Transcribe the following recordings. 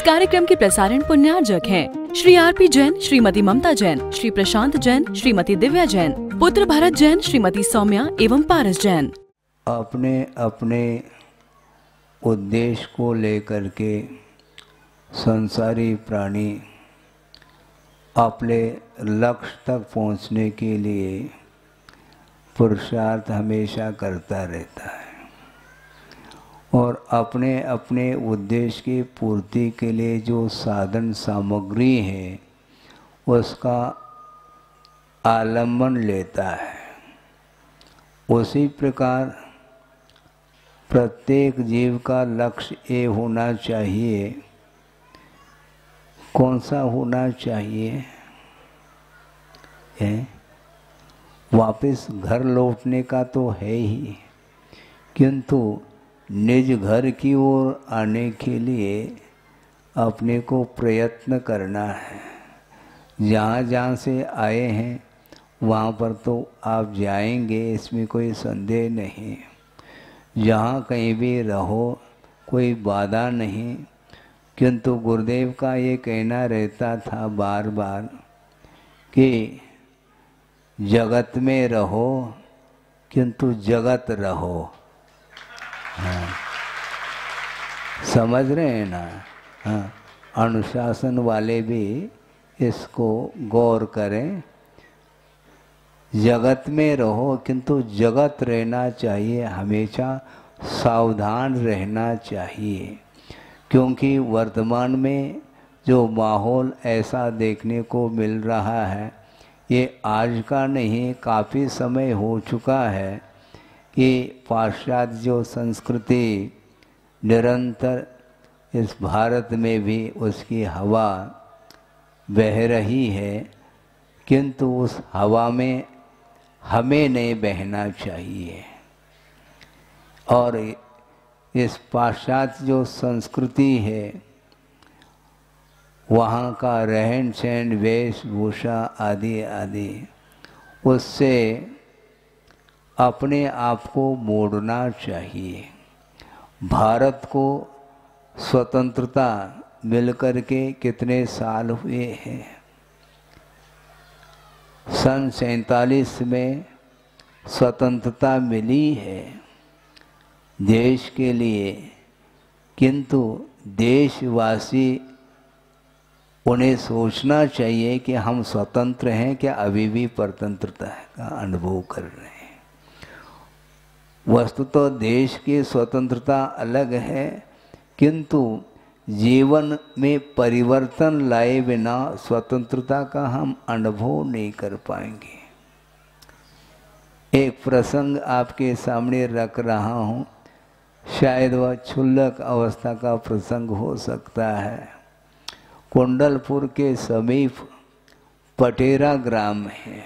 कार्यक्रम के प्रसारण पुण्यार्जक हैं श्री आरपी जैन, श्रीमती ममता जैन, श्री प्रशांत जैन, श्रीमती दिव्या जैन, पुत्र भरत जैन, श्रीमती सौम्या एवं पारस जैन। अपने अपने उद्देश्य को लेकर के संसारी प्राणी अपने लक्ष्य तक पहुंचने के लिए पुरुषार्थ हमेशा करता रहता है और अपने अपने उद्देश्य की पूर्ति के लिए जो साधन सामग्री है उसका आलम्बन लेता है। उसी प्रकार प्रत्येक जीव का लक्ष्य ये होना चाहिए। कौन सा होना चाहिए? वापस घर लौटने का तो है ही, किंतु निज घर की ओर आने के लिए अपने को प्रयत्न करना है। जहाँ जहाँ से आए हैं वहाँ पर तो आप जाएंगे, इसमें कोई संदेह नहीं। जहाँ कहीं भी रहो कोई बाधा नहीं, किंतु गुरुदेव का ये कहना रहता था बार बार कि जगत में रहो किंतु जगत रहो। हाँ, समझ रहे हैं ना? हाँ, अनुशासन वाले भी इसको गौर करें। जगत में रहो किंतु जगत रहना चाहिए, हमेशा सावधान रहना चाहिए, क्योंकि वर्तमान में जो माहौल ऐसा देखने को मिल रहा है ये आज का नहीं, काफ़ी समय हो चुका है कि पाश्चात्य जो संस्कृति निरंतर इस भारत में भी उसकी हवा बह रही है, किंतु उस हवा में हमें नहीं बहना चाहिए। और इस पाश्चात्य जो संस्कृति है वहाँ का रहन सहन, वेशभूषा आदि आदि, उससे अपने आप को मोड़ना चाहिए। भारत को स्वतंत्रता मिलकर के कितने साल हुए हैं? सन 47 में स्वतंत्रता मिली है देश के लिए, किंतु देशवासी उन्हें सोचना चाहिए कि हम स्वतंत्र हैं क्या, अभी भी परतंत्रता का अनुभव कर रहे हैं। वस्तु तो देश की स्वतंत्रता अलग है, किंतु जीवन में परिवर्तन लाए बिना स्वतंत्रता का हम अनुभव नहीं कर पाएंगे। एक प्रसंग आपके सामने रख रहा हूँ, शायद वह क्षुल्लक अवस्था का प्रसंग हो सकता है। कुंडलपुर के समीप पटेरा ग्राम है।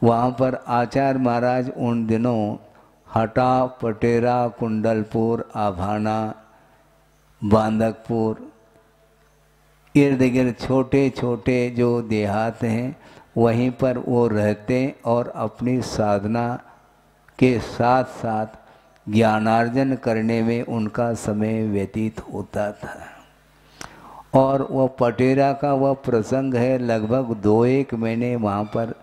वहाँ पर आचार्य महाराज उन दिनों हटा, पटेरा, कुंडलपुर, आभाना, बांदकपुर, इर्द गिर्द छोटे छोटे जो देहात हैं वहीं पर वो रहते और अपनी साधना के साथ साथ ज्ञानार्जन करने में उनका समय व्यतीत होता था। और वह पटेरा का वह प्रसंग है, लगभग 2-1 महीने वहाँ पर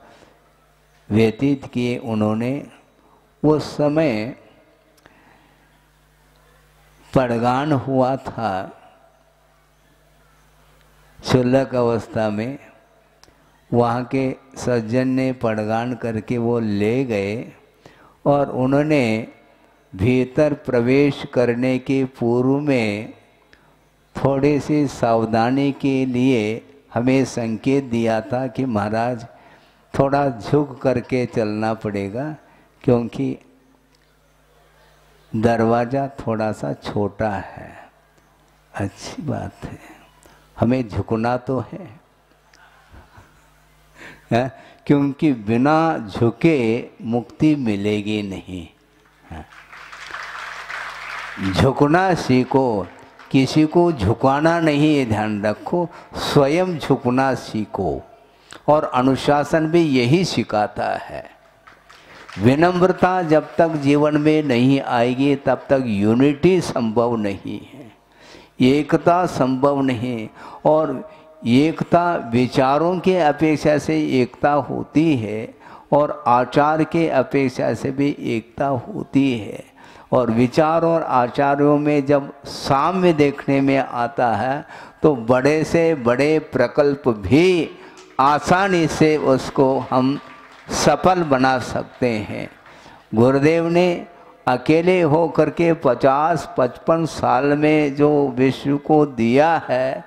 व्यतीत किए उन्होंने। उस समय पड़गान हुआ था क्षुल्लक अवस्था में। वहाँ के सज्जन ने पड़गान करके वो ले गए और उन्होंने भीतर प्रवेश करने के पूर्व में थोड़ी सी सावधानी के लिए हमें संकेत दिया था कि महाराज थोड़ा झुक करके चलना पड़ेगा, क्योंकि दरवाज़ा थोड़ा सा छोटा है। अच्छी बात है, हमें झुकना तो है, क्योंकि बिना झुके मुक्ति मिलेगी नहीं। झुकना सीखो, किसी को झुकाना नहीं, ये ध्यान रखो, स्वयं झुकना सीखो। और अनुशासन भी यही सिखाता है। विनम्रता जब तक जीवन में नहीं आएगी तब तक यूनिटी संभव नहीं है। एकता संभव नहीं। और एकता विचारों के अपेक्षा से एकता होती है और आचार के अपेक्षा से भी एकता होती है। और विचार और आचारों में जब साम्य देखने में आता है तो बड़े से बड़े प्रकल्प भी आसानी से उसको हम सफल बना सकते हैं। गुरुदेव ने अकेले हो करके 50-55 साल में जो विश्व को दिया है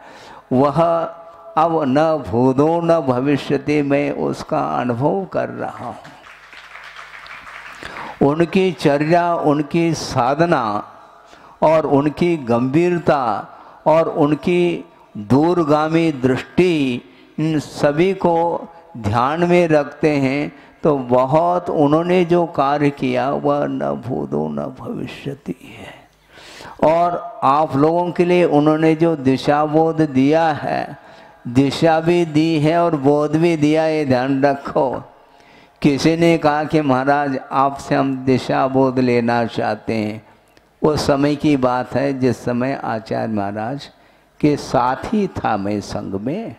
वह अब न भूतो न भविष्यति में उसका अनुभव कर रहा हूँ। उनकी चर्या, उनकी साधना और उनकी गंभीरता और उनकी दूरगामी दृष्टि, इन सभी को ध्यान में रखते हैं तो बहुत उन्होंने जो कार्य किया वह न भूतो न भविष्यति है। और आप लोगों के लिए उन्होंने जो दिशा बोध दिया है, दिशा भी दी है और बोध भी दिया, ये ध्यान रखो। किसी ने कहा कि महाराज आपसे हम दिशा बोध लेना चाहते हैं, उस समय की बात है जिस समय आचार्य महाराज के साथ ही था मैं संघ में,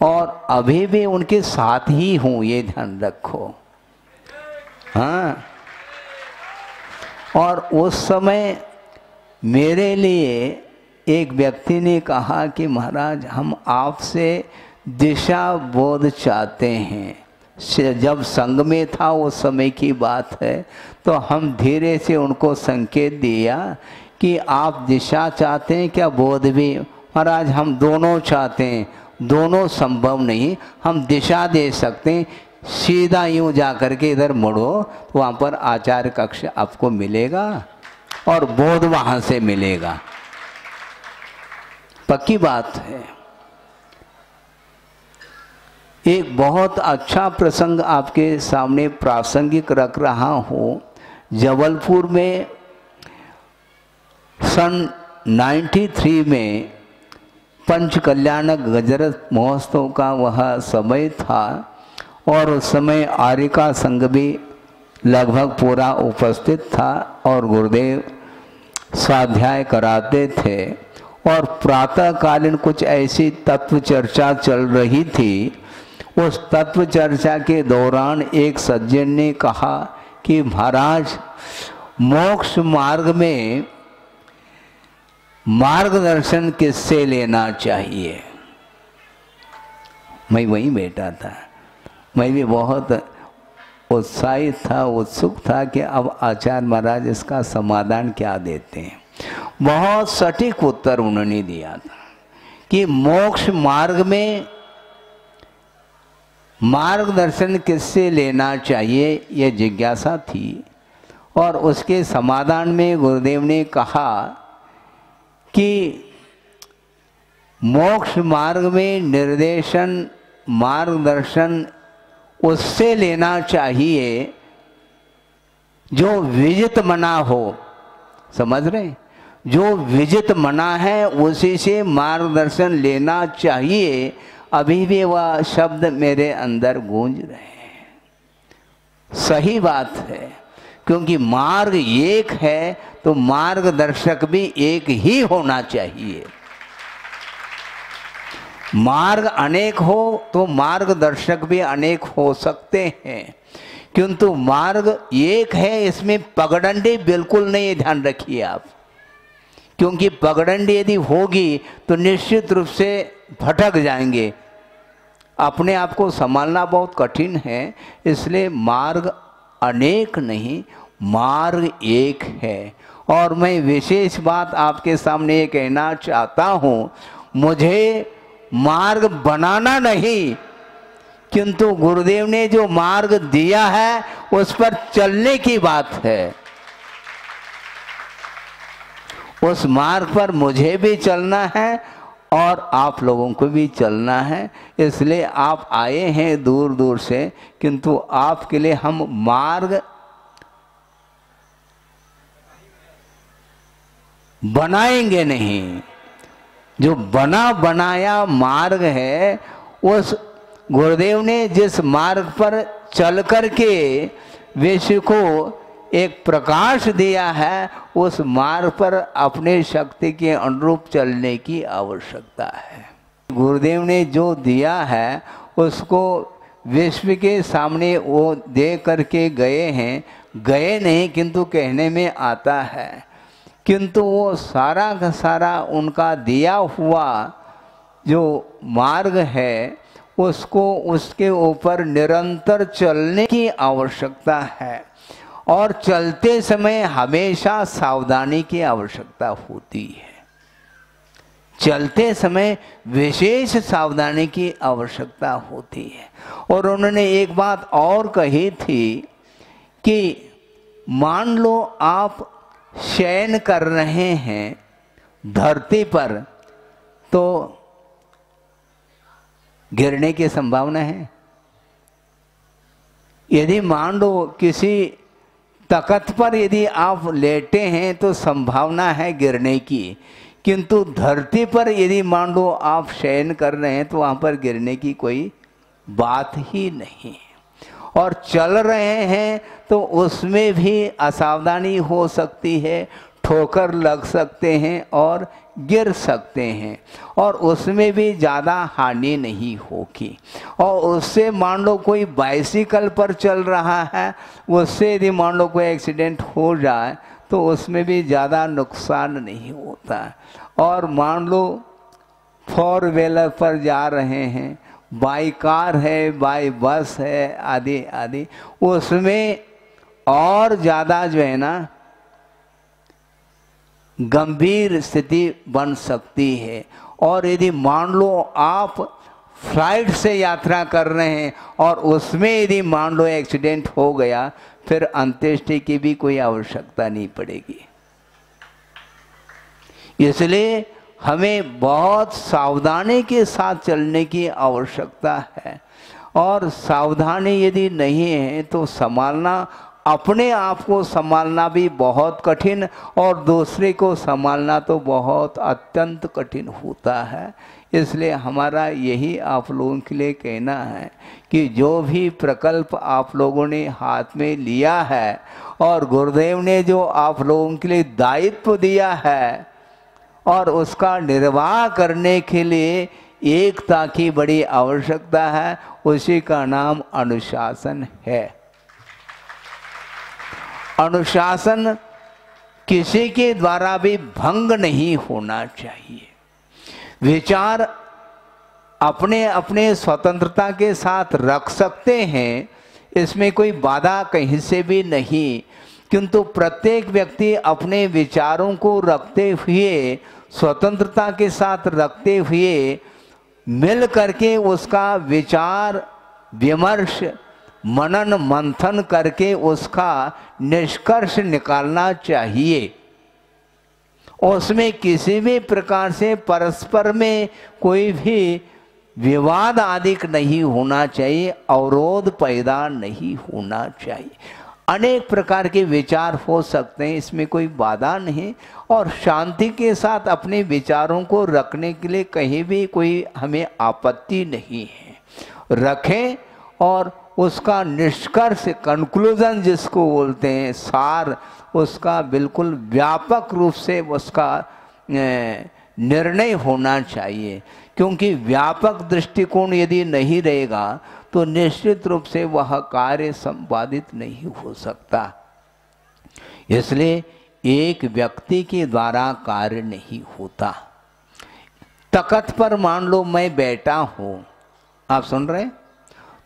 और अभी भी उनके साथ ही हूँ, ये ध्यान रखो। हाँ, और उस समय मेरे लिए एक व्यक्ति ने कहा कि महाराज हम आपसे दिशा बोध चाहते हैं। जब संघ में था उस समय की बात है, तो हम धीरे से उनको संकेत दिया कि आप दिशा चाहते हैं क्या बोध भी? महाराज हम दोनों चाहते हैं। दोनों संभव नहीं, हम दिशा दे सकते हैं, सीधा यूं जा करके इधर मुड़ो तो वहाँ पर आचार्य कक्ष आपको मिलेगा और बोध वहाँ से मिलेगा। पक्की बात है। एक बहुत अच्छा प्रसंग आपके सामने प्रासंगिक रख रहा हूँ। जबलपुर में सन 93 में पंच कल्याणक गजरत महोत्सव का वह समय था और उस समय आर्यका संघ भी लगभग पूरा उपस्थित था और गुरुदेव स्वाध्याय कराते थे और प्रातःकालीन कुछ ऐसी तत्व चर्चा चल रही थी। उस तत्व चर्चा के दौरान एक सज्जन ने कहा कि महाराज मोक्ष मार्ग में मार्गदर्शन किससे लेना चाहिए? मैं वहीं बैठा था, मैं भी बहुत उत्साहित था, उत्सुक था कि अब आचार्य महाराज इसका समाधान क्या देते हैं। बहुत सटीक उत्तर उन्होंने दिया था कि मोक्ष मार्ग में मार्गदर्शन किससे लेना चाहिए, यह जिज्ञासा थी। और उसके समाधान में गुरुदेव ने कहा कि मोक्ष मार्ग में निर्देशन, मार्गदर्शन उससे लेना चाहिए जो विजित मना हो। समझ रहे? जो विजित मना है उसी से मार्गदर्शन लेना चाहिए। अभी भी वह शब्द मेरे अंदर गूंज रहे हैं। सही बात है, क्योंकि मार्ग एक है तो मार्गदर्शक भी एक ही होना चाहिए। मार्ग अनेक हो तो मार्गदर्शक भी अनेक हो सकते हैं, किंतु मार्ग एक है, इसमें पगडंडी बिल्कुल नहीं, ध्यान रखिए आप। क्योंकि पगडंडी यदि होगी तो निश्चित रूप से भटक जाएंगे, अपने आप को संभालना बहुत कठिन है। इसलिए मार्ग अनेक नहीं, मार्ग एक है। और मैं विशेष बात आपके सामने ये कहना चाहता हूँ, मुझे मार्ग बनाना नहीं, किंतु गुरुदेव ने जो मार्ग दिया है उस पर चलने की बात है। उस मार्ग पर मुझे भी चलना है और आप लोगों को भी चलना है। इसलिए आप आए हैं दूर दूर से, किंतु आपके लिए हम मार्ग बनाएंगे नहीं। जो बना बनाया मार्ग है, उस गुरुदेव ने जिस मार्ग पर चल कर के विश्व को एक प्रकाश दिया है, उस मार्ग पर अपने शक्ति के अनुरूप चलने की आवश्यकता है। गुरुदेव ने जो दिया है उसको विश्व के सामने वो दे करके गए हैं, गए नहीं किंतु कहने में आता है, किंतु वो सारा का सारा उनका दिया हुआ जो मार्ग है उसको उसके ऊपर निरंतर चलने की आवश्यकता है और चलते समय हमेशा सावधानी की आवश्यकता होती है। चलते समय विशेष सावधानी की आवश्यकता होती है। और उन्होंने एक बात और कही थी कि मान लो आप शयन कर रहे हैं धरती पर, तो गिरने की संभावना है। यदि मान लो किसी तख्त पर यदि आप लेटे हैं तो संभावना है गिरने की, किंतु धरती पर यदि मान लो आप शयन कर रहे हैं तो वहाँ पर गिरने की कोई बात ही नहीं। और चल रहे हैं तो उसमें भी असावधानी हो सकती है, ठोकर लग सकते हैं और गिर सकते हैं, और उसमें भी ज़्यादा हानि नहीं होगी। और उससे मान लो कोई बाइसिकल पर चल रहा है, उससे यदि मान लो कोई एक्सीडेंट हो जाए तो उसमें भी ज़्यादा नुकसान नहीं होता। और मान लो फोर व्हीलर पर जा रहे हैं, बाई कार है, बाई बस है, आदि आदि, उसमें और ज़्यादा जो है ना गंभीर स्थिति बन सकती है। और यदि मान लो आप फ्लाइट से यात्रा कर रहे हैं और उसमें यदि मान लो एक्सीडेंट हो गया, फिर अंत्येष्टि की भी कोई आवश्यकता नहीं पड़ेगी। इसलिए हमें बहुत सावधानी के साथ चलने की आवश्यकता है। और सावधानी यदि नहीं है तो संभालना, अपने आप को संभालना भी बहुत कठिन और दूसरे को संभालना तो बहुत अत्यंत कठिन होता है। इसलिए हमारा यही आप लोगों के लिए कहना है कि जो भी प्रकल्प आप लोगों ने हाथ में लिया है और गुरुदेव ने जो आप लोगों के लिए दायित्व दिया है और उसका निर्वाह करने के लिए एकता की बड़ी आवश्यकता है, उसी का नाम अनुशासन है। अनुशासन किसी के द्वारा भी भंग नहीं होना चाहिए। विचार अपने अपने स्वतंत्रता के साथ रख सकते हैं, इसमें कोई बाधा कहीं से भी नहीं, किंतु प्रत्येक व्यक्ति अपने विचारों को रखते हुए, स्वतंत्रता के साथ रखते हुए मिल करके उसका विचार विमर्श मनन मंथन करके उसका निष्कर्ष निकालना चाहिए। उसमें किसी भी प्रकार से परस्पर में कोई भी विवाद आदि नहीं होना चाहिए, अवरोध पैदा नहीं होना चाहिए। अनेक प्रकार के विचार हो सकते हैं, इसमें कोई बाधा नहीं, और शांति के साथ अपने विचारों को रखने के लिए कहीं भी कोई हमें आपत्ति नहीं है। रखें और उसका निष्कर्ष, कंक्लूजन जिसको बोलते हैं, सार, उसका बिल्कुल व्यापक रूप से उसका निर्णय होना चाहिए। क्योंकि व्यापक दृष्टिकोण यदि नहीं रहेगा तो निश्चित रूप से वह कार्य संपादित नहीं हो सकता। इसलिए एक व्यक्ति के द्वारा कार्य नहीं होता। तख्त पर मान लो मैं बैठा हूँ, आप सुन रहे हैं,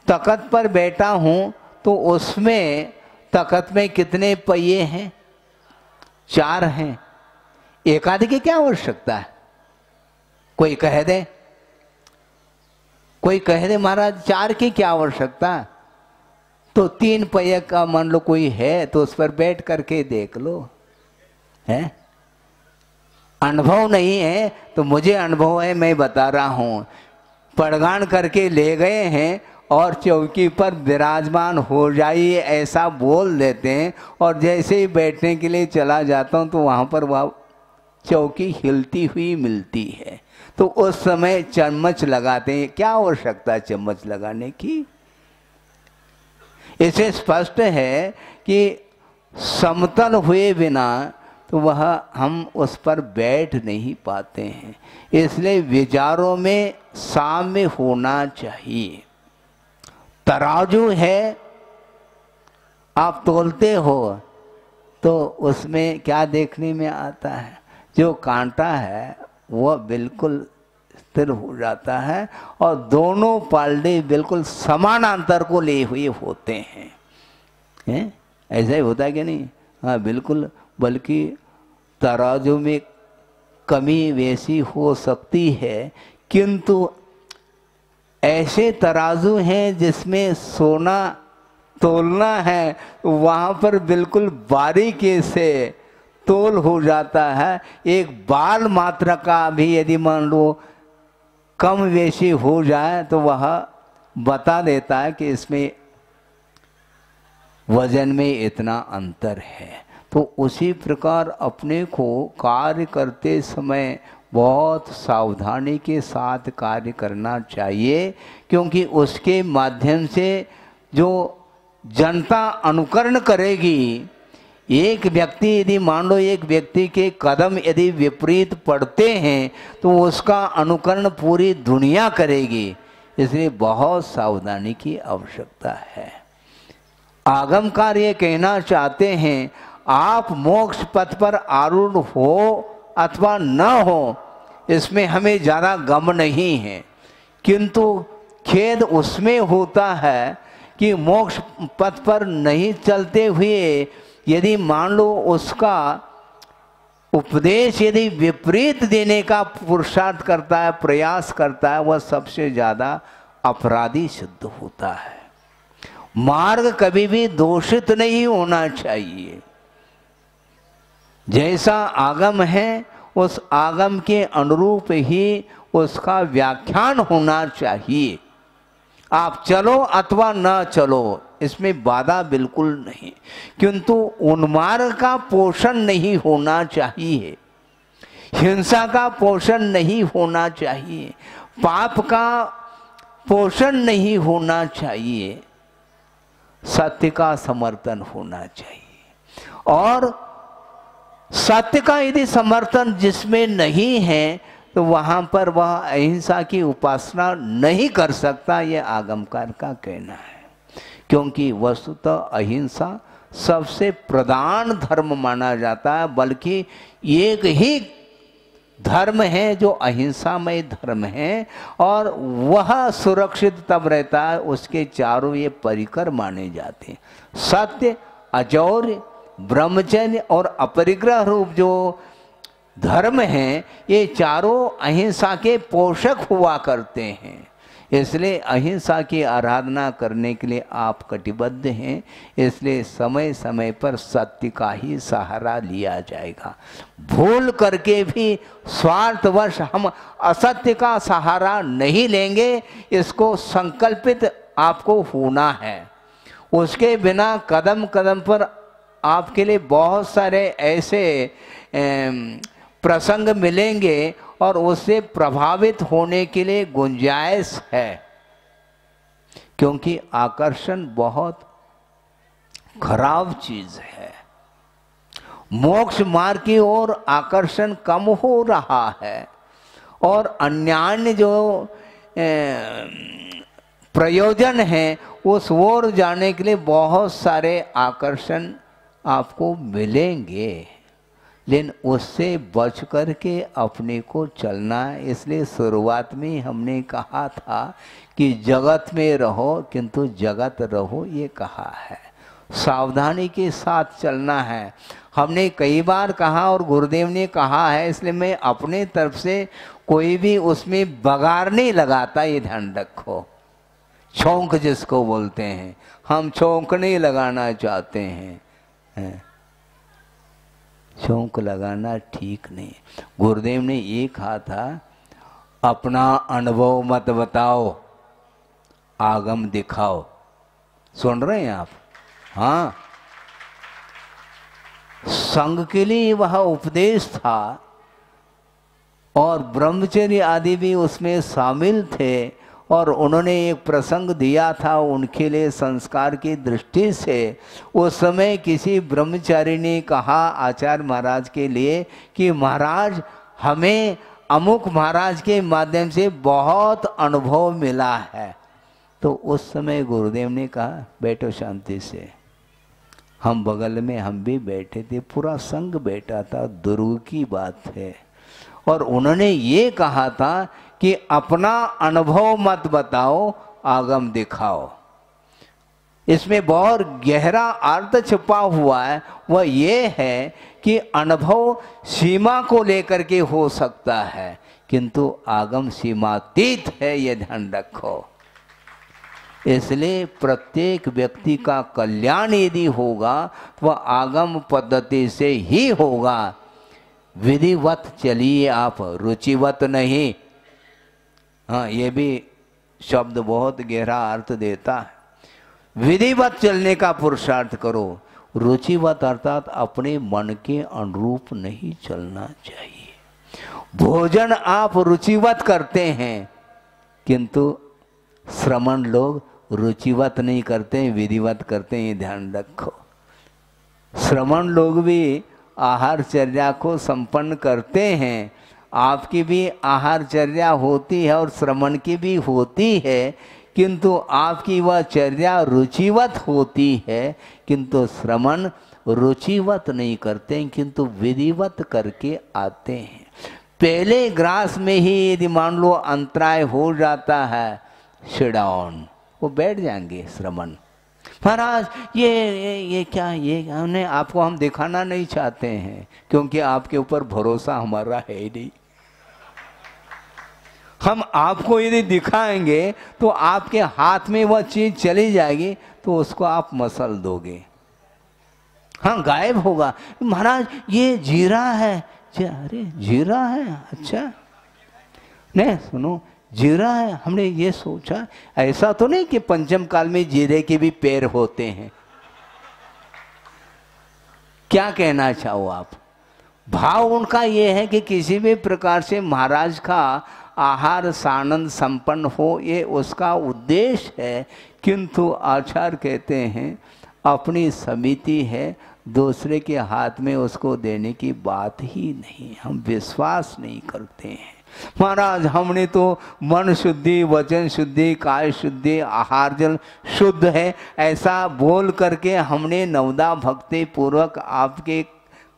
तख्त पर बैठा हूँ तो उसमें तख्त में कितने पहिए हैं? 4 हैं। एक आदि की क्या आवश्यकता है? कोई कह दे, कोई कह दे महाराज 4 की क्या आवश्यकता, तो 3 पहिए का मान लो कोई है तो उस पर बैठ करके देख लो। है अनुभव नहीं है तो मुझे अनुभव है, मैं बता रहा हूँ। पड़गान करके ले गए हैं और चौकी पर विराजमान हो जाइए ऐसा बोल देते हैं, और जैसे ही बैठने के लिए चला जाता हूँ तो वहाँ पर वह चौकी हिलती हुई मिलती है, तो उस समय चम्मच लगाते हैं। क्या आवश्यकता है चम्मच लगाने की? इसे स्पष्ट है कि समतल हुए बिना तो वह हम उस पर बैठ नहीं पाते हैं। इसलिए विचारों में साम्य होना चाहिए। तराजू है, आप तोलते हो तो उसमें क्या देखने में आता है? जो कांटा है वह बिल्कुल स्थिर हो जाता है और दोनों पालड़े बिल्कुल समानांतर को लिए हुए होते हैं। ऐसा ही होता है कि नहीं? हाँ बिल्कुल। बल्कि तराजू में कमी वैसी हो सकती है, किंतु ऐसे तराजू हैं जिसमें सोना तोलना है, वहाँ पर बिल्कुल बारीकी से तोल हो जाता है। एक बाल मात्रा का भी यदि मान लो कम वेशी हो जाए तो वह बता देता है कि इसमें वजन में इतना अंतर है। तो उसी प्रकार अपने को कार्य करते समय बहुत सावधानी के साथ कार्य करना चाहिए, क्योंकि उसके माध्यम से जो जनता अनुकरण करेगी, एक व्यक्ति यदि मान लो एक व्यक्ति के कदम यदि विपरीत पड़ते हैं तो उसका अनुकरण पूरी दुनिया करेगी। इसलिए बहुत सावधानी की आवश्यकता है। आगमकार ये कहना चाहते हैं, आप मोक्ष पथ पर आरूढ़ हो अथवा न हो, इसमें हमें ज़्यादा गम नहीं है, किंतु खेद उसमें होता है कि मोक्ष पथ पर नहीं चलते हुए यदि मान लो उसका उपदेश यदि विपरीत देने का पुरुषार्थ करता है, प्रयास करता है, वह सबसे ज़्यादा अपराधी सिद्ध होता है। मार्ग कभी भी दोषित नहीं होना चाहिए। जैसा आगम है उस आगम के अनुरूप ही उसका व्याख्यान होना चाहिए। आप चलो अथवा न चलो, इसमें बाधा बिल्कुल नहीं, किंतु उन्मार्ग का पोषण नहीं होना चाहिए, हिंसा का पोषण नहीं होना चाहिए, पाप का पोषण नहीं होना चाहिए, सत्य का समर्थन होना चाहिए। और सत्य का यदि समर्थन जिसमें नहीं है तो वहाँ पर वह अहिंसा की उपासना नहीं कर सकता, यह आगमकार का कहना है। क्योंकि वस्तुतः अहिंसा सबसे प्रधान धर्म माना जाता है, बल्कि एक ही धर्म है जो अहिंसामय धर्म है, और वह सुरक्षित तब रहता है उसके चारों ये परिकर माने जाते हैं। सत्य, अचौर्य, ब्रह्मचर्य और अपरिग्रह रूप जो धर्म हैं, ये चारों अहिंसा के पोषक हुआ करते हैं। इसलिए अहिंसा की आराधना करने के लिए आप कटिबद्ध हैं। इसलिए समय समय पर सत्य का ही सहारा लिया जाएगा। भूल करके भी स्वार्थवश हम असत्य का सहारा नहीं लेंगे, इसको संकल्पित आपको होना है। उसके बिना कदम कदम पर आपके लिए बहुत सारे ऐसे प्रसंग मिलेंगे और उससे प्रभावित होने के लिए गुंजाइश है, क्योंकि आकर्षण बहुत खराब चीज है। मोक्ष मार्ग की ओर आकर्षण कम हो रहा है और अन्यान्य जो प्रयोजन है उस ओर जाने के लिए बहुत सारे आकर्षण आपको मिलेंगे, लेकिन उससे बच कर के अपने को चलना है। इसलिए शुरुआत में हमने कहा था कि जगत में रहो किंतु जगत रहो, ये कहा है। सावधानी के साथ चलना है, हमने कई बार कहा और गुरुदेव ने कहा है। इसलिए मैं अपने तरफ से कोई भी उसमें बगार नहीं लगाता, ये ध्यान रखो। छौंक जिसको बोलते हैं, हम छौंक नहीं लगाना चाहते हैं। छौंक लगाना ठीक नहीं। गुरुदेव ने ये कहा था, अपना अनुभव मत बताओ, आगम दिखाओ। सुन रहे हैं आप? हाँ, संघ के लिए वह उपदेश था और ब्रह्मचर्य आदि भी उसमें शामिल थे, और उन्होंने एक प्रसंग दिया था उनके लिए संस्कार की दृष्टि से। उस समय किसी ब्रह्मचारी ने कहा आचार्य महाराज के लिए कि महाराज हमें अमुक महाराज के माध्यम से बहुत अनुभव मिला है। तो उस समय गुरुदेव ने कहा बैठो शांति से। हम बगल में हम भी बैठे थे, पूरा संग बैठा था, दुर्ग की बात है। और उन्होंने ये कहा था कि अपना अनुभव मत बताओ, आगम दिखाओ। इसमें बहुत गहरा अर्थ छुपा हुआ है। वह ये है कि अनुभव सीमा को लेकर के हो सकता है, किंतु आगम सीमातीत है, ये ध्यान रखो। इसलिए प्रत्येक व्यक्ति का कल्याण यदि होगा वह आगम पद्धति से ही होगा। विधिवत चलिए आप, रुचिवत नहीं। हाँ, ये भी शब्द बहुत गहरा अर्थ देता है। विधिवत चलने का पुरुषार्थ करो। रुचिवत अर्थात अपने मन के अनुरूप नहीं चलना चाहिए। भोजन आप रुचिवत करते हैं, किंतु श्रमण लोग रुचिवत नहीं करते हैं, विधिवत करते हैं, ध्यान रखो। श्रमण लोग भी आहारचर्या को संपन्न करते हैं। आपकी भी आहारचर्या होती है और श्रमण की भी होती है, किंतु आपकी वह चर्या रुचिवत होती है, किंतु श्रमण रुचिवत नहीं करते हैं, किंतु विधिवत करके आते हैं। पहले ग्रास में ही यदि मान लो अंतराय हो जाता है, शिडाउन, वो बैठ जाएंगे श्रमण। महाराज ये क्या, ये हमने आपको हम दिखाना नहीं चाहते हैं, क्योंकि आपके ऊपर भरोसा हमारा है ही नहीं। हम आपको यदि दिखाएंगे तो आपके हाथ में वह चीज चली जाएगी, तो उसको आप मसल दोगे, हाँ गायब होगा। महाराज ये जीरा है, अरे जीरा है, अच्छा नहीं सुनो जीरा है। हमने ये सोचा, ऐसा तो नहीं कि पंचम काल में जीरे के भी पैर होते हैं। क्या कहना चाहो आप? भाव उनका ये है कि किसी भी प्रकार से महाराज का आहार सानंद संपन्न हो, ये उसका उद्देश्य है। किंतु आचार्य कहते हैं अपनी समिति है, दूसरे के हाथ में उसको देने की बात ही नहीं, हम विश्वास नहीं करते हैं। महाराज हमने तो मन शुद्धि, वचन शुद्धि, काय शुद्धि, आहार जल शुद्ध है, ऐसा बोल करके हमने नवदा भक्ति पूर्वक आपके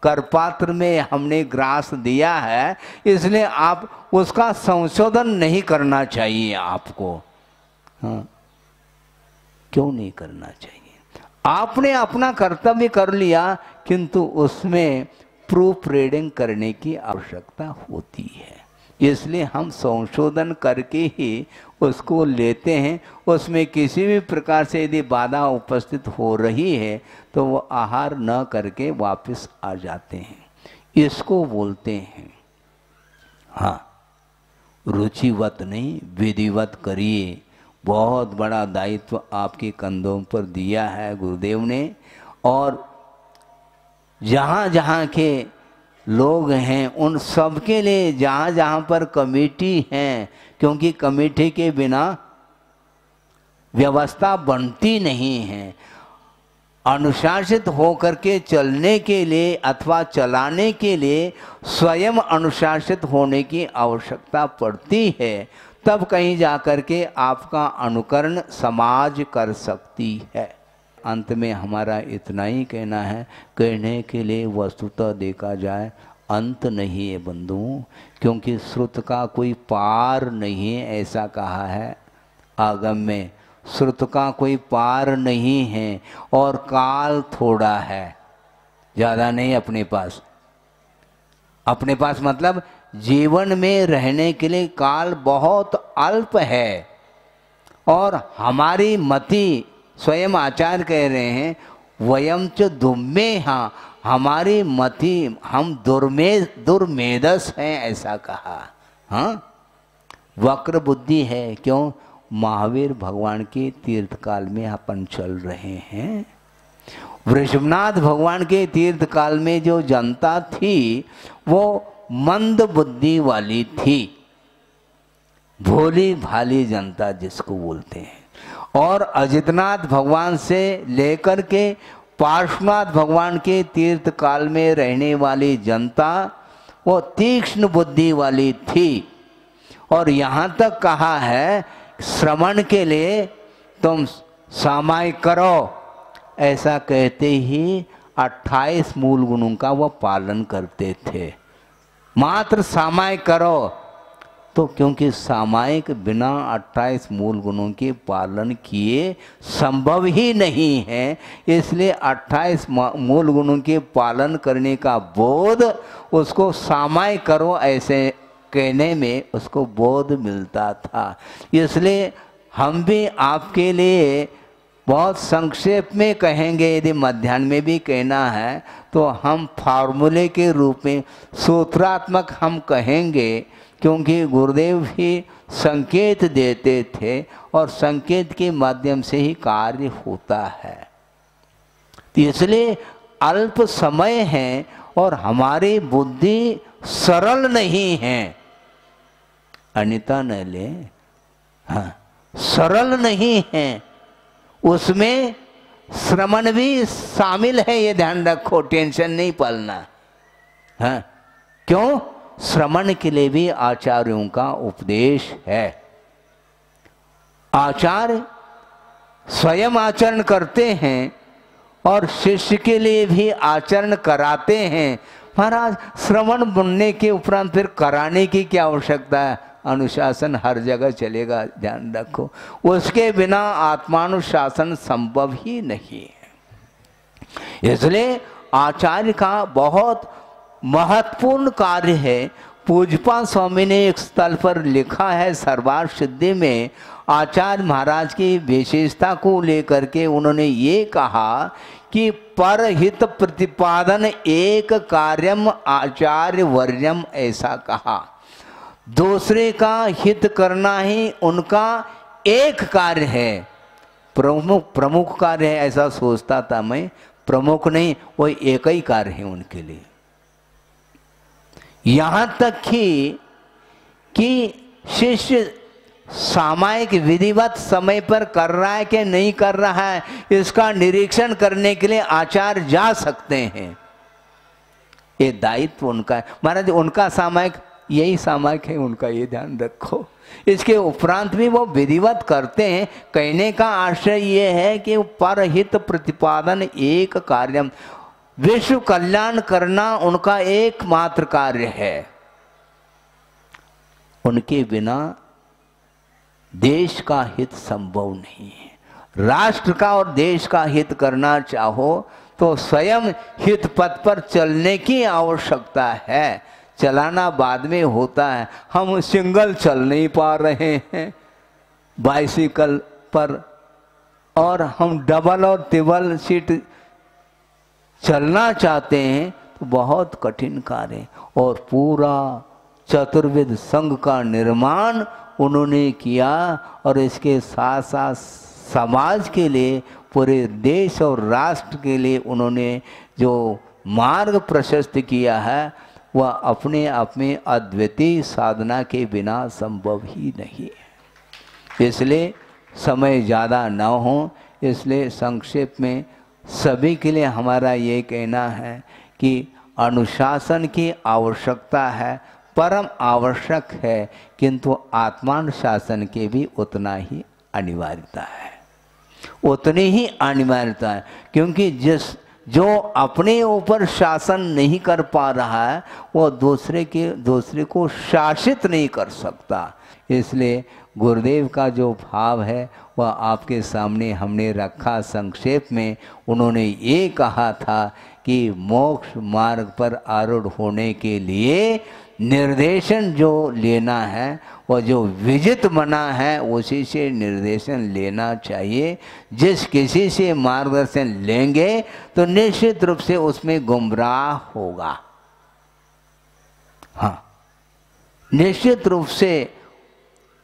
करपात्र में हमने ग्रास दिया है, इसलिए आप उसका संशोधन नहीं करना चाहिए आपको। हाँ, क्यों नहीं करना चाहिए? आपने अपना कर्तव्य कर लिया, किंतु उसमें प्रूफ रीडिंग करने की आवश्यकता होती है, इसलिए हम संशोधन करके ही उसको लेते हैं। उसमें किसी भी प्रकार से यदि बाधा उपस्थित हो रही है तो वो आहार न करके वापस आ जाते हैं, इसको बोलते हैं। हाँ, रुचिवत नहीं, विधिवत करिए। बहुत बड़ा दायित्व आपके कंधों पर दिया है गुरुदेव ने, और जहाँ जहाँ के लोग हैं उन सब के लिए, जहाँ जहाँ पर कमेटी हैं, क्योंकि कमेटी के बिना व्यवस्था बनती नहीं है। अनुशासित होकर के चलने के लिए अथवा चलाने के लिए स्वयं अनुशासित होने की आवश्यकता पड़ती है, तब कहीं जाकर के आपका अनुकरण समाज कर सकती है। अंत में हमारा इतना ही कहना है, कहने के लिए वस्तुतः देखा जाए अंत नहीं है बंधुओं, क्योंकि श्रुत का कोई पार नहीं है, ऐसा कहा है आगम में। श्रुत का कोई पार नहीं है, और काल थोड़ा है, ज़्यादा नहीं अपने पास। अपने पास मतलब जीवन में रहने के लिए काल बहुत अल्प है, और हमारी मति, स्वयं आचार्य कह रहे हैं वयम च दुम्मे, हाँ हमारी मति, हम दुर्मेधस हैं, ऐसा कहा। हाँ, वक्र बुद्धि है। क्यों? महावीर भगवान के तीर्थकाल में अपन चल रहे हैं। वृषभनाथ भगवान के तीर्थकाल में जो जनता थी वो मंद बुद्धि वाली थी। भोली भाली जनता जिसको बोलते हैं। और अजितनाथ भगवान से लेकर के पार्श्वनाथ भगवान के तीर्थ काल में रहने वाली जनता वो तीक्ष्ण बुद्धि वाली थी। और यहाँ तक कहा है श्रवण के लिए तुम सामायिक करो, ऐसा कहते ही 28 मूल गुणों का वो पालन करते थे। मात्र सामायिक करो, तो क्योंकि सामायिक बिना 28 मूल गुणों के पालन किए संभव ही नहीं है, इसलिए 28 मूल गुणों के पालन करने का बोध उसको सामायिक करो ऐसे कहने में उसको बोध मिलता था। इसलिए हम भी आपके लिए बहुत संक्षेप में कहेंगे, यदि मध्याह्न में भी कहना है तो हम फार्मूले के रूप में सूत्रात्मक हम कहेंगे, क्योंकि गुरुदेव ही संकेत देते थे और संकेत के माध्यम से ही कार्य होता है। तो इसलिए अल्प समय है और हमारी बुद्धि सरल नहीं है। अनिता न ले, हाँ, सरल नहीं है, उसमें श्रवण भी शामिल है, ये ध्यान रखो, टेंशन नहीं पालना। हाँ, क्यों? श्रवण के लिए भी आचार्यों का उपदेश है। आचार्य स्वयं आचरण करते हैं और शिष्य के लिए भी आचरण कराते हैं। महाराज श्रवण बनने के उपरांत फिर कराने की क्या आवश्यकता है? अनुशासन हर जगह चलेगा, ध्यान रखो। उसके बिना आत्मानुशासन संभव ही नहीं है। इसलिए आचार्य का बहुत महत्वपूर्ण कार्य है। पूज्यपाद स्वामी ने एक स्थल पर लिखा है, सर्वार्थ सिद्धि में आचार्य महाराज की विशेषता को लेकर के उन्होंने ये कहा कि परहित प्रतिपादन एक कार्यम आचार्य वर्यम, ऐसा कहा। दूसरे का हित करना ही उनका एक कार्य है, प्रमुख कार्य है, ऐसा सोचता था मैं। प्रमुख नहीं, वो एक ही कार्य है उनके लिए। यहां तक कि शिष्य सामायिक विधिवत समय पर कर रहा है कि नहीं कर रहा है, इसका निरीक्षण करने के लिए आचार्य जा सकते हैं। ये दायित्व उनका है। महाराज उनका सामायिक यही सामायिक है उनका, ये ध्यान रखो। इसके उपरांत भी वो विधिवत करते हैं। कहने का आशय ये है कि परहित प्रतिपादन एक कार्यम, विश्व कल्याण करना उनका एकमात्र कार्य है। उनके बिना देश का हित संभव नहीं है। राष्ट्र का और देश का हित करना चाहो तो स्वयं हित पथ पर चलने की आवश्यकता है। चलाना बाद में होता है। हम सिंगल चल नहीं पा रहे हैं बाइसिकल पर, और हम डबल और ट्रिपल सीट चलना चाहते हैं तो बहुत कठिन कार्य है। और पूरा चतुर्विध संघ का निर्माण उन्होंने किया और इसके साथ साथ समाज के लिए, पूरे देश और राष्ट्र के लिए उन्होंने जो मार्ग प्रशस्त किया है वह अपने आप में अद्वितीय साधना के बिना संभव ही नहीं है। इसलिए समय ज़्यादा न हो, इसलिए संक्षेप में सभी के लिए हमारा ये कहना है कि अनुशासन की आवश्यकता है, परम आवश्यक है, किंतु आत्मानुशासन के भी उतना ही अनिवार्यता है, उतनी ही अनिवार्यता है। क्योंकि जो अपने ऊपर शासन नहीं कर पा रहा है वो दूसरे को शासित नहीं कर सकता। इसलिए गुरुदेव का जो भाव है वह आपके सामने हमने रखा संक्षेप में। उन्होंने ये कहा था कि मोक्ष मार्ग पर आरूढ़ होने के लिए निर्देशन जो लेना है, वह जो विजित बना है उसी से निर्देशन लेना चाहिए। जिस किसी से मार्गदर्शन लेंगे तो निश्चित रूप से उसमें गुमराह होगा। हाँ, निश्चित रूप से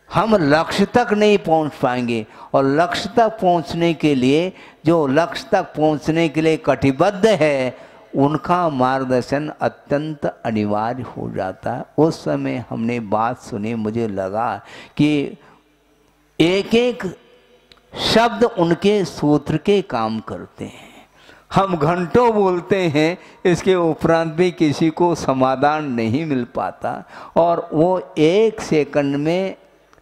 हम लक्ष्य तक नहीं पहुंच पाएंगे। और लक्ष्य तक पहुंचने के लिए, जो लक्ष्य तक पहुंचने के लिए कटिबद्ध है, उनका मार्गदर्शन अत्यंत अनिवार्य हो जाता है। उस समय हमने बात सुनी, मुझे लगा कि एक एक शब्द उनके सूत्र के काम करते हैं। हम घंटों बोलते हैं, इसके उपरांत भी किसी को समाधान नहीं मिल पाता, और वो 1 सेकंड में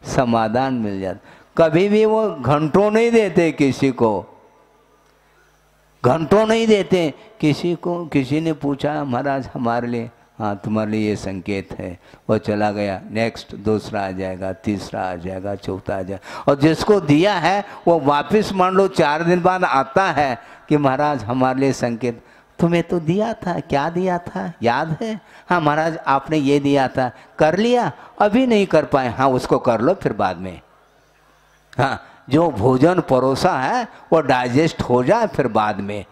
समाधान मिल जाता। कभी भी वो घंटों नहीं देते किसी को, घंटों नहीं देते किसी को। किसी ने पूछा महाराज हमारे लिए, हाँ तुम्हारे लिए ये संकेत है, वो चला गया, नेक्स्ट दूसरा आ जाएगा, तीसरा आ जाएगा, चौथा आ जाएगा, और जिसको दिया है वो वापस मान लो 4 दिन बाद आता है कि महाराज हमारे लिए संकेत, तुम्हें तो दिया था, क्या दिया था याद है? हाँ महाराज आपने ये दिया था, कर लिया? अभी नहीं कर पाए, हाँ उसको कर लो फिर बाद में। हाँ जो भोजन परोसा है वो डाइजेस्ट हो जाए फिर बाद में,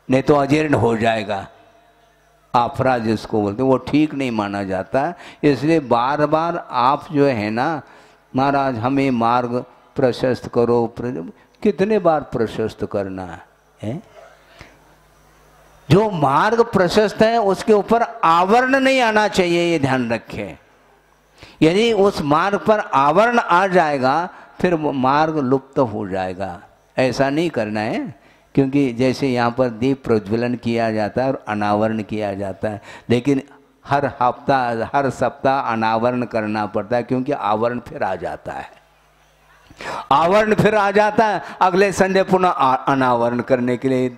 नहीं तो अजीर्ण हो जाएगा। आफरा जिसको बोलते वो ठीक नहीं माना जाता। इसलिए बार बार आप जो है ना, महाराज हमें मार्ग प्रशस्त करो, कितने बार प्रशस्त करना है? जो मार्ग प्रशस्त है उसके ऊपर आवरण नहीं आना चाहिए, ये ध्यान रखें। यदि उस मार्ग पर आवरण आ जाएगा फिर मार्ग लुप्त हो जाएगा। ऐसा नहीं करना है, क्योंकि जैसे यहाँ पर दीप प्रज्वलन किया जाता है और अनावरण किया जाता है, लेकिन हर हफ्ता हर सप्ताह अनावरण करना पड़ता है, क्योंकि आवरण फिर आ जाता है। आवरण फिर आ जाता है, अगले संडे पुनः अनावरण करने के लिए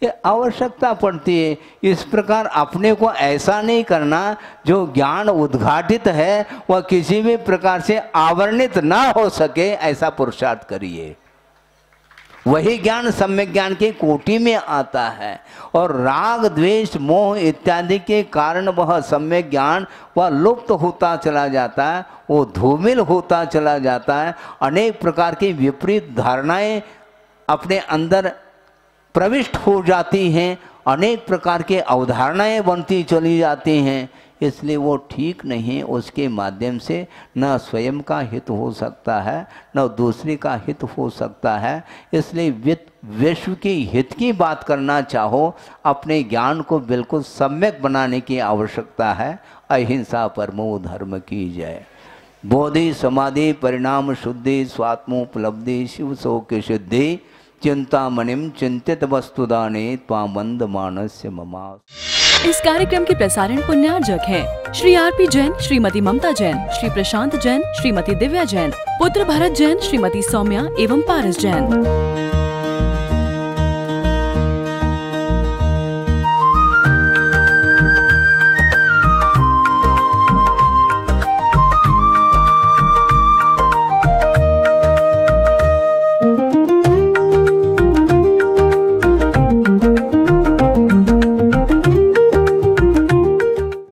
ये आवश्यकता पड़ती है। इस प्रकार अपने को ऐसा नहीं करना, जो ज्ञान उद्घाटित है वह किसी भी प्रकार से आवरणित ना हो सके, ऐसा पुरुषार्थ करिए। वही ज्ञान सम्यक ज्ञान के कोटि में आता है, और राग द्वेष मोह इत्यादि के कारण वह सम्यक ज्ञान वह लुप्त होता चला जाता है, वो धूमिल होता चला जाता है। अनेक प्रकार की विपरीत धारणाएं अपने अंदर प्रविष्ट हो जाती हैं, अनेक प्रकार के अवधारणाएं बनती चली जाती हैं, इसलिए वो ठीक नहीं। उसके माध्यम से न स्वयं का हित हो सकता है, न दूसरे का हित हो सकता है। इसलिए विश्व के हित की बात करना चाहो, अपने ज्ञान को बिल्कुल सम्यक बनाने की आवश्यकता है। अहिंसा परमो धर्म की जय। बोधि समाधि परिणाम शुद्धि स्वात्मोपलब्धि शिव सो की सिद्धि चिंतामणिम चिंतित वस्तुदाने त्वामंद मानस्य ममा। इस कार्यक्रम के प्रसारण पुण्यार्जक हैं श्री आरपी जैन, श्रीमती ममता जैन, श्री प्रशांत जैन, श्रीमती दिव्या जैन, पुत्र भरत जैन, श्रीमती सौम्या एवं पारस जैन।